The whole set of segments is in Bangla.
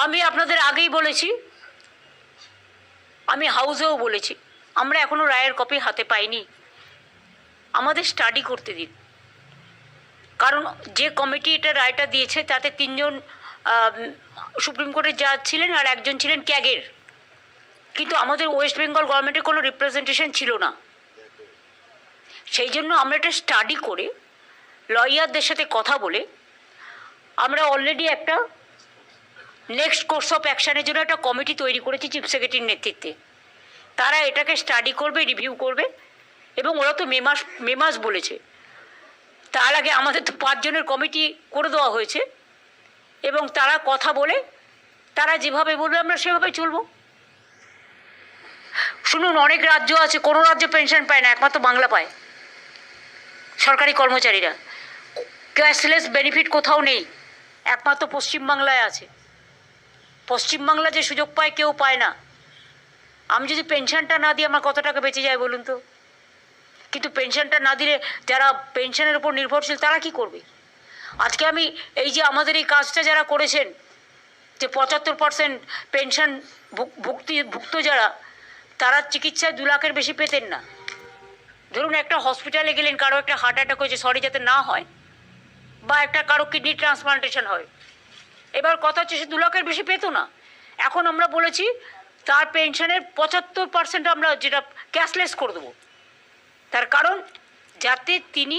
আমি আপনাদের আগেই বলেছি, আমি হাউসেও বলেছি, আমরা এখনো রায়ের কপি হাতে পাইনি, আমাদের স্টাডি করতে দিন। কারণ যে কমিটি এটা রায়টা দিয়েছে তাতে 3 জন সুপ্রিম কোর্টের জাজ ছিলেন আর 1 জন ছিলেন ক্যাগের, কিন্তু আমাদের ওয়েস্ট বেঙ্গল গভর্নমেন্টের কোনো রিপ্রেজেন্টেশন ছিল না। সেই জন্য আমরা এটা স্টাডি করে লয়ারদের সাথে কথা বলে আমরা অলরেডি একটা নেক্সট কোর্স অফ অ্যাকশানের জন্য একটা কমিটি তৈরি করেছি চিফ সেক্রেটারির নেতৃত্বে। তারা এটাকে স্টাডি করবে, রিভিউ করবে, এবং ওরা তো মে মাস বলেছে। তার আগে আমাদের তো 5 জনের কমিটি করে দেওয়া হয়েছে, এবং তারা কথা বলে তারা যেভাবে বলবে আমরা সেভাবে চলবো। শুনুন, অনেক রাজ্য আছে, কোনো রাজ্য পেনশন পায় না, একমাত্র বাংলা পায়। সরকারি কর্মচারীরা ক্যাশলেস বেনিফিট কোথাও নেই, একমাত্র পশ্চিমবাংলায় আছে। পশ্চিমবাংলা যে সুযোগ পায় কেউ পায় না। আমি যদি পেনশনটা না দিই আমার কত টাকা বেঁচে যায় বলুন তো? কিন্তু পেনশনটা না দিলে যারা পেনশনের উপর নির্ভরশীল তারা কি করবে? আজকে আমি এই যে আমাদের এই কাজটা যারা করেছেন, যে 75% পেনশন ভুক্ত যারা, তারা চিকিৎসায় 2 লাখের বেশি পেতেন না। ধরুন একটা হসপিটালে গেলেন, কারো একটা হার্ট অ্যাটাক হয়েছে, সরি যাতে না হয়, বা একটা কারো কিডনি ট্রান্সপ্লান্টেশন হয়, এবার কথা হচ্ছে সে 2 লাখের বেশি পেত না। এখন আমরা বলেছি তার পেনশনের 75% আমরা যেটা ক্যাশলেস করে দেবো। তার কারণ যাতে তিনি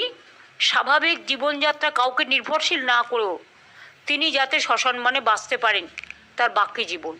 স্বাভাবিক জীবনযাত্রা কাউকে নির্ভরশীল না করেও তিনি যাতে সসম্মানে বাঁচতে পারেন তার বাকি জীবন।